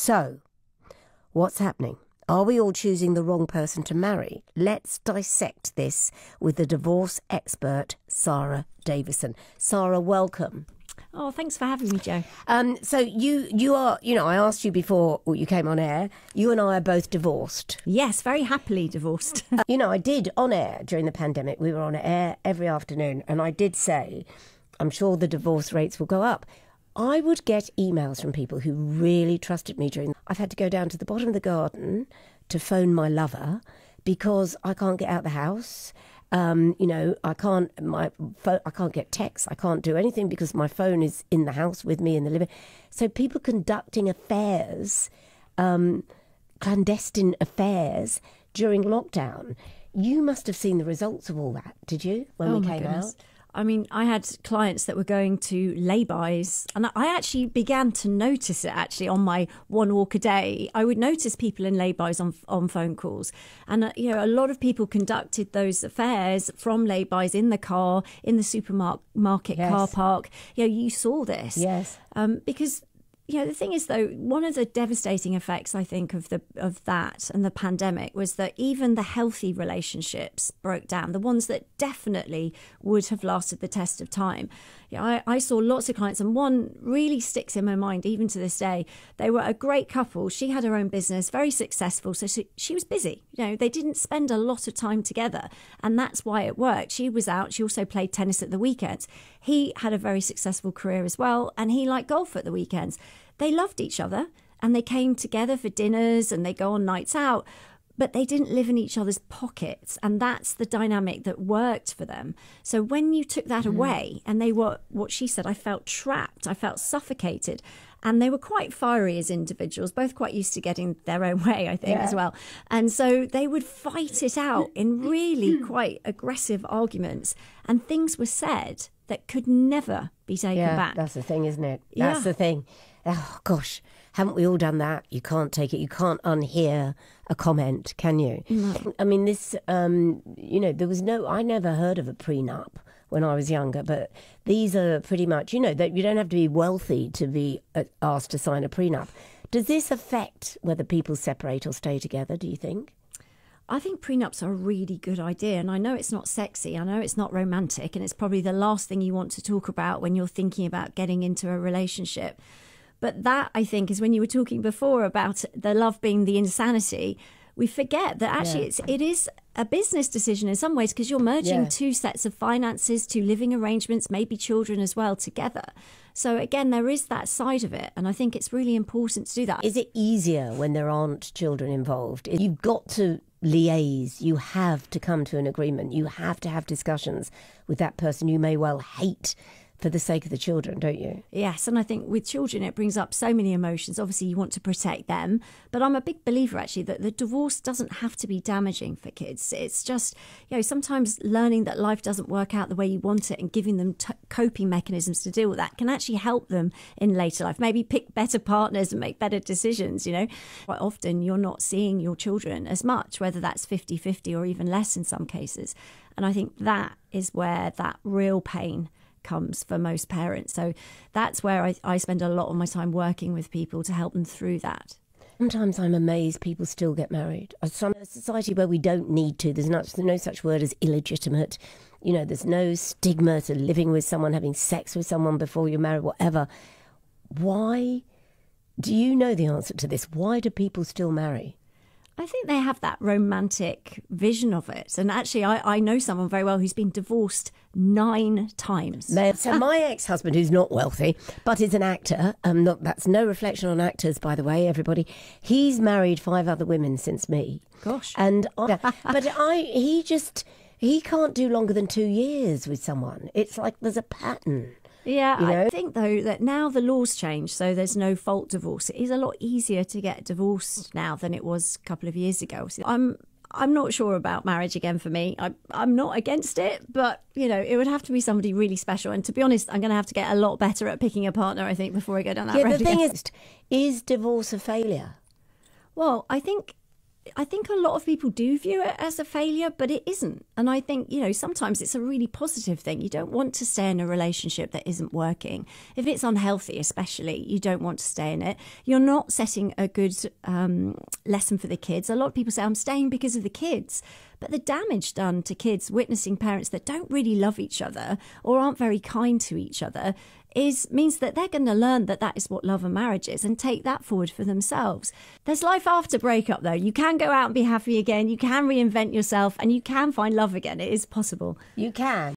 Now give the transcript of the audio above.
So, what's happening? Are we all choosing the wrong person to marry? Let's dissect this with the divorce expert, Sarah Davison. Sarah, welcome. Oh, thanks for having me, Jo. So you are, I asked you before you came on air, you and I are both divorced. Yes, very happily divorced. I did on air during the pandemic. We were on air every afternoon, and I did say, I'm sure the divorce rates will go up. I would get emails from people who really trusted me I've had to go down to the bottom of the garden to phone my lover because I can't get out of the house. I can't get texts. I can't do anything because my phone is in the house with me in the living. So people conducting affairs, clandestine affairs during lockdown. You must have seen the results of all that, did you, when we came out? I mean, I had clients that were going to lay-bys, and I actually began to notice it actually on my one walk a day. I would notice people in lay-bys on phone calls. And, a lot of people conducted those affairs from lay-bys in the car, in the supermarket car park. You saw this. Yes. Because the thing is, though, one of the devastating effects, I think, of that and the pandemic was that even the healthy relationships broke down, the ones that definitely would have lasted the test of time. I saw lots of clients, and one really sticks in my mind even to this day. They were a great couple. She had her own business, very successful, so she was busy. They didn't spend a lot of time together, and that's why it worked. She was out. She also played tennis at the weekends. He had a very successful career as well, and he liked golf at the weekends. They loved each other, and they came together for dinners, and they go on nights out, but they didn't live in each other's pockets, and that's the dynamic that worked for them. So when you took that away, and they were, what she said, I felt trapped, I felt suffocated, and they were quite fiery as individuals, both quite used to getting their own way, I think, as well. And so they would fight it out in really quite aggressive arguments, and things were said that could never be taken back. That's the thing, isn't it? That's the thing. Oh, gosh, haven't we all done that? You can't take it. You can't unhear a comment, can you? No. I mean, this, there was I never heard of a prenup when I was younger, but these are pretty much, that you don't have to be wealthy to be asked to sign a prenup. Does this affect whether people separate or stay together, do you think? I think prenups are a really good idea, and I know it's not sexy, I know it's not romantic, and it's probably the last thing you want to talk about when you're thinking about getting into a relationship. But that, I think, is when you were talking before about the love being the insanity. We forget that actually it is a business decision in some ways, because you're merging two sets of finances, two living arrangements, maybe children as well together. So again, there is that side of it. And I think it's really important to do that. Is it easier when there aren't children involved? You've got to liaise. You have to come to an agreement. You have to have discussions with that person you may well hate for the sake of the children, don't you? Yes, and I think with children it brings up so many emotions. Obviously you want to protect them, but I'm a big believer actually that the divorce doesn't have to be damaging for kids. It's just, sometimes learning that life doesn't work out the way you want it and giving them coping mechanisms to deal with that can actually help them in later life. Maybe pick better partners and make better decisions, Quite often you're not seeing your children as much, whether that's 50-50 or even less in some cases. And I think that is where that real pain comes for most parents. So that's where I spend a lot of my time working with people to help them through that. Sometimes I'm amazed people still get married. Some society where we don't need to. There's no such word as illegitimate. There's no stigma to living with someone, having sex with someone before you're married, whatever. Why? Do you know the answer to this? Why do people still marry? I think they have that romantic vision of it. And actually, I know someone very well who's been divorced 9 times. So my ex-husband, who's not wealthy, but is an actor, that's no reflection on actors, by the way, everybody, he's married 5 other women since me. Gosh. And he can't do longer than 2 years with someone. It's like there's a pattern. Yeah, I think, though, that now the law's changed, so there's no fault divorce. It is a lot easier to get divorced now than it was a couple of years ago. So I'm not sure about marriage again for me. I'm not against it, but, it would have to be somebody really special. And to be honest, I'm going to have to get a lot better at picking a partner, I think, before I go down that road. The thing is divorce a failure? Well, I think I think a lot of people do view it as a failure, but it isn't. And I think, sometimes it's a really positive thing. You don't want to stay in a relationship that isn't working. If it's unhealthy, especially, you don't want to stay in it. You're not setting a good lesson for the kids. A lot of people say, I'm staying because of the kids. But the damage done to kids witnessing parents that don't really love each other or aren't very kind to each other means that they're going to learn that is what love and marriage is and take that forward for themselves. There's life after breakup, though. You can go out and be happy again. You can reinvent yourself and you can find love again. It is possible. You can.